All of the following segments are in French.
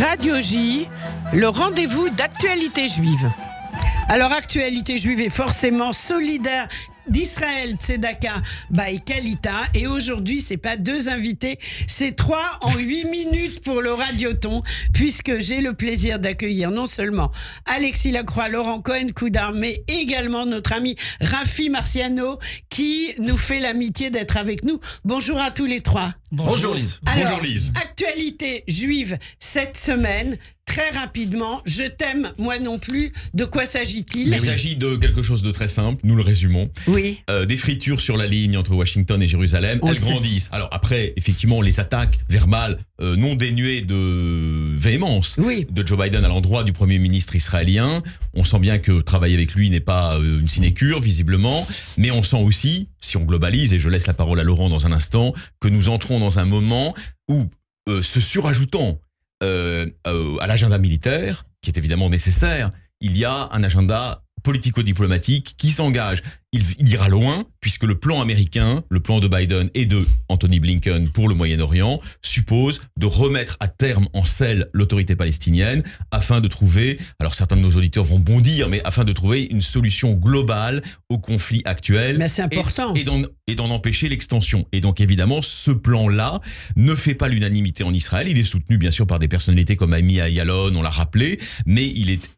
Radio J, le rendez-vous d'actualité juive. Alors, actualité juive est forcément solidaire d'Israël Tzedaka by Kalita. Et aujourd'hui, c'est pas 2 invités, c'est 3 en 8 minutes pour le Radioton, puisque j'ai le plaisir d'accueillir non seulement Alexis Lacroix, Laurent Cohen-Coudard, mais également notre ami Rafi Marciano, qui nous fait l'amitié d'être avec nous. Bonjour à tous les 3. Bonjour Lise. Alors, bonjour Lise. Actualité juive cette semaine. Très rapidement, je t'aime, moi non plus. De quoi s'agit-il ? Il s'agit de quelque chose de très simple, nous le résumons. Oui. Des fritures sur la ligne entre Washington et Jérusalem, elles grandissent. Alors après, effectivement, les attaques verbales non dénuées de véhémence de Joe Biden à l'endroit du Premier ministre israélien. On sent bien que travailler avec lui n'est pas une sinécure, visiblement. Mais on sent aussi, si on globalise, et je laisse la parole à Laurent dans un instant, que nous entrons dans un moment où, se surajoutant à l'agenda militaire, qui est évidemment nécessaire, il y a un agenda politico-diplomatique qui s'engage. Il ira loin, puisque le plan américain, le plan de Biden et de Anthony Blinken pour le Moyen-Orient, suppose de remettre à terme en selle l'autorité palestinienne, afin de trouver, alors certains de nos auditeurs vont bondir, mais afin de trouver une solution globale au conflit actuel. Mais c'est important. Et d'en empêcher l'extension. Et donc évidemment, ce plan-là ne fait pas l'unanimité en Israël. Il est soutenu bien sûr par des personnalités comme Amy Ayalon, on l'a rappelé, mais il est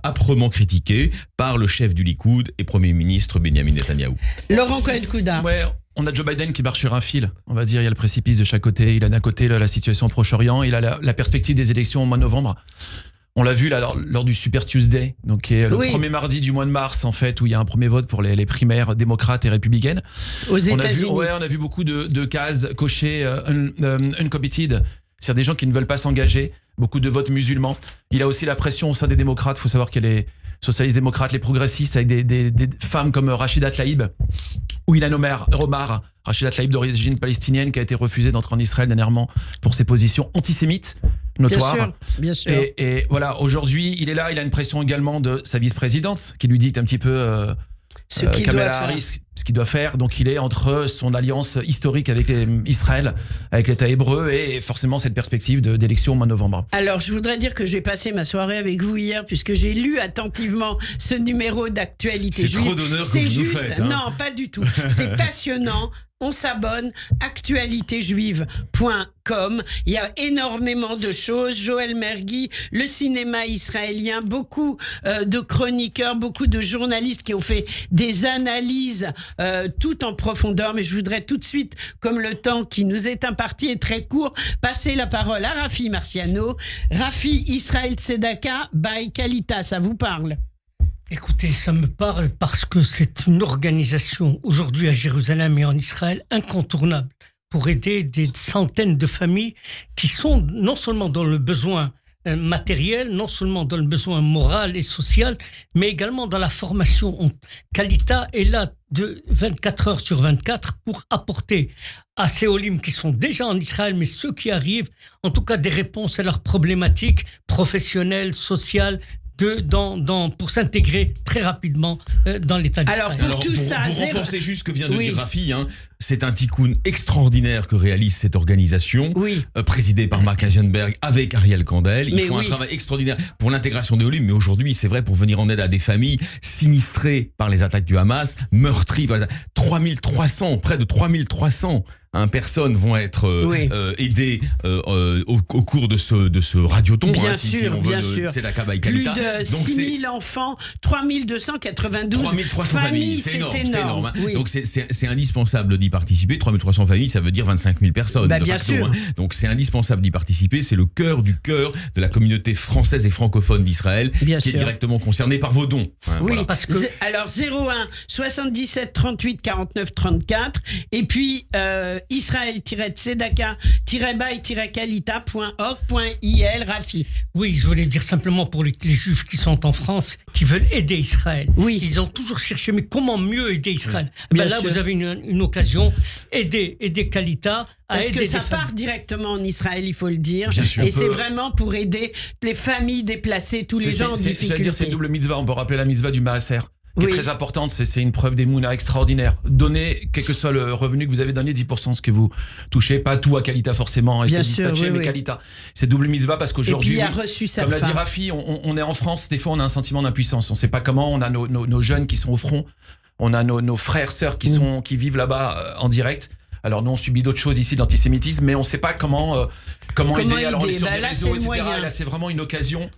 âprement critiqué par le chef du Likoud et Premier ministre Benjamin Netanyahou. Laurent Cohen-Coudard. Ouais, on a Joe Biden qui marche sur un fil, on va dire. Il y a le précipice de chaque côté. Il a d'un côté la situation au Proche-Orient, il a la perspective des élections au mois de novembre. On l'a vu là, lors du Super Tuesday, donc qui est le premier mardi du mois de mars, en fait, où il y a un premier vote pour les primaires démocrates et républicaines. Aux États-Unis. On a vu beaucoup de cases cochées, uncommitted, c'est-à-dire des gens qui ne veulent pas s'engager, beaucoup de votes musulmans. Il a aussi la pression au sein des démocrates. Il faut savoir qu'il y a les socialistes démocrates, les progressistes, avec des femmes comme Rachida Tlaib, ou Ilhan Omar, Rachida Tlaib d'origine palestinienne, qui a été refusée d'entrer en Israël dernièrement pour ses positions antisémites notoires. Bien sûr. Et voilà, aujourd'hui, il est là, il a une pression également de sa vice-présidente, qui lui dicte un petit peu Kamala Harris, ce qu'il doit faire. Donc il est entre son alliance historique avec Israël, avec l'État hébreu, et forcément cette perspective d'élection au mois de novembre. Alors je voudrais dire que j'ai passé ma soirée avec vous hier, puisque j'ai lu attentivement ce numéro d'actualité juive. C'est trop d'honneur que vous nous faites. Non, pas du tout. C'est passionnant. On s'abonne, actualitéjuive.com. Il y a énormément de choses. Joël Mergui, le cinéma israélien, beaucoup de chroniqueurs, beaucoup de journalistes qui ont fait des analyses tout en profondeur. Mais je voudrais tout de suite, comme le temps qui nous est imparti est très court, passer la parole à Rafi Marciano. Rafi, Israël Tzedaka by Kalita, ça vous parle ? Écoutez, ça me parle parce que c'est une organisation aujourd'hui à Jérusalem et en Israël incontournable pour aider des centaines de familles qui sont non seulement dans le besoin matériel, non seulement dans le besoin moral et social, mais également dans la formation. Kalita est là de 24 heures sur 24 pour apporter à ces Olim qui sont déjà en Israël, mais ceux qui arrivent, en tout cas des réponses à leurs problématiques professionnelles, sociales, pour s'intégrer très rapidement dans l'État d'Israël. Alors, pour renforcer juste ce que vient de dire Rafi, c'est un tikkun extraordinaire que réalise cette organisation, présidée par Mark Eisenberg avec Ariel Kandel. Ils font un travail extraordinaire pour l'intégration des Olim, mais aujourd'hui, c'est vrai, pour venir en aide à des familles sinistrées par les attaques du Hamas, meurtries par les attaques. 3300, près de 3300 personnes vont être aidées au cours de ce radioton, si on veut, de Tzedaka by Kalita. Plus de 6 000 enfants, 3 292 familles, c'est énorme. Oui. Donc c'est indispensable d'y participer. 3 300 familles, ça veut dire 25 000 personnes. Bien facto, sûr. Donc c'est indispensable d'y participer. C'est le cœur du cœur de la communauté française et francophone d'Israël qui est directement concernée par vos dons. Parce que... Alors 01 77 38 49 34 et puis Israël-Tzedaka-by-kalita.org.il. Rafi. Oui, je voulais dire simplement pour les Juifs qui sont en France, qui veulent aider Israël. Ils ont toujours cherché, mais comment mieux aider Israël ? Là, vous avez une occasion, aider Kalita. Parce que ça part directement en Israël, il faut le dire. Sûr, et c'est vraiment pour aider les familles déplacées, tous les gens en difficulté. C'est une double mitzvah. On peut rappeler la mitzvah du Maaser. qui est très importante. C'est une preuve d'émouna extraordinaire. Donnez, quel que soit le revenu que vous avez donné, 10% ce que vous touchez, pas tout à Kalita forcément, et c'est dispatché, mais Kalita. C'est double mitzvah parce qu'aujourd'hui, comme l'a dit Rafi, on est en France, des fois on a un sentiment d'impuissance. On ne sait pas comment, on a nos jeunes qui sont au front, on a nos frères, sœurs qui vivent là-bas en direct. Alors nous on subit d'autres choses ici, de l'antisémitisme, mais on ne sait pas comment aider. Alors on est sur des réseaux, etc. Et là c'est vraiment une occasion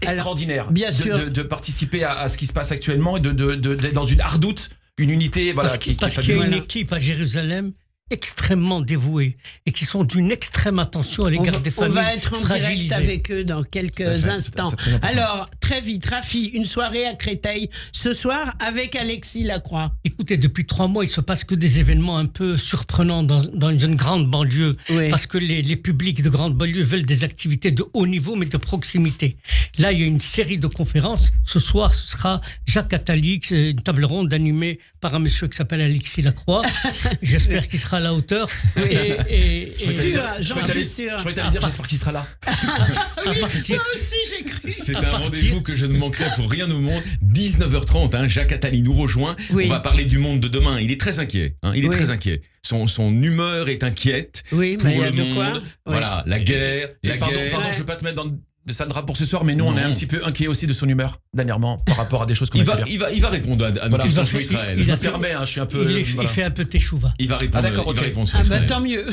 extraordinaire de participer à ce qui se passe actuellement et d'être dans une hardoute, une unité. Voilà, parce qu'il y a une équipe à Jérusalem extrêmement dévoués et qui sont d'une extrême attention à l'égard des familles fragilisées. On va être en direct avec eux dans quelques instants. Alors, très vite, Rafi, une soirée à Créteil ce soir avec Alexis Lacroix. Écoutez, depuis 3 mois, il se passe que des événements un peu surprenants dans une grande banlieue, parce que les publics de grande banlieue veulent des activités de haut niveau, mais de proximité. Là, il y a une série de conférences. Ce soir, ce sera Jacques Attali, une table ronde animée par un monsieur qui s'appelle Alexis Lacroix. J'espère qu'il sera à la hauteur. J'en suis sûr. Je vais t'aller dire, j'espère qu'il sera là. Moi aussi, j'ai cru. C'est un rendez-vous que je ne manquerai pour rien au monde. 19h30, Jacques Attali nous rejoint. On va parler du monde de demain. Il est très inquiet. Il est très inquiet. Son humeur est inquiète pour le monde. Voilà, la guerre. Pardon, je ne veux pas te mettre dans ça drap pour ce soir, mais nous on est un petit peu inquiets aussi de son humeur dernièrement par rapport à des choses qu'on il va répondre à nos questions sur Israël. Je me permets, je suis un peu. Il fait un peu teshuva. Il va répondre sur Israël. Tant mieux.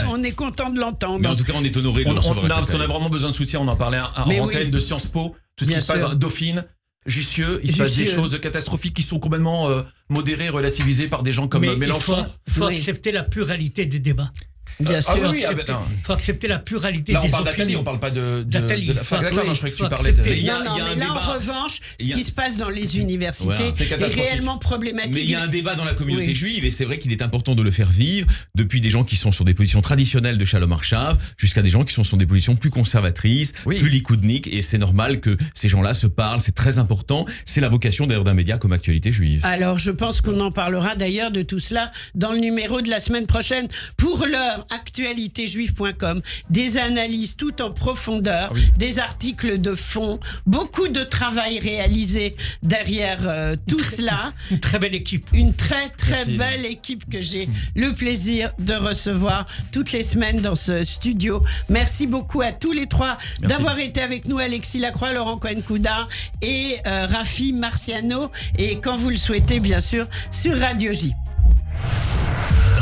On est content de l'entendre. Mais en tout cas, on est honoré de le recevoir. Parce qu'on a vraiment besoin de soutien. On en parlait en antenne de Sciences Po, tout ce qui se passe à Dauphine, Jussieu. Il se passe des choses catastrophiques qui sont complètement modérées, relativisées par des gens comme Mélenchon. Il faut accepter la pluralité des débats. Bien sûr. Il faut accepter la pluralité des opinions. Là, on parle d'Attali, on parle pas de la fac. D'accord, je croyais que tu parlais de... Là, en revanche, ce qui se passe dans les universités est réellement problématique. Mais il y a un débat dans la communauté juive, et c'est vrai qu'il est important de le faire vivre, depuis des gens qui sont sur des positions traditionnelles de Shalom Arshav, jusqu'à des gens qui sont sur des positions plus conservatrices, plus likoudniques, et c'est normal que ces gens-là se parlent, c'est très important. C'est la vocation d'ailleurs d'un média comme Actualité Juive. Alors, je pense qu'on en parlera d'ailleurs de tout cela dans le numéro de la semaine prochaine. Pour l'heure, actualitéjuive.com, des analyses tout en profondeur, des articles de fond, beaucoup de travail réalisé derrière tout cela. Une très belle équipe. Une très belle équipe que j'ai le plaisir de recevoir toutes les semaines dans ce studio. Merci beaucoup à tous les trois d'avoir été avec nous, Alexis Lacroix, Laurent Cohen-Coudard et Rafi Marciano. Et quand vous le souhaitez, bien sûr, sur Radio J.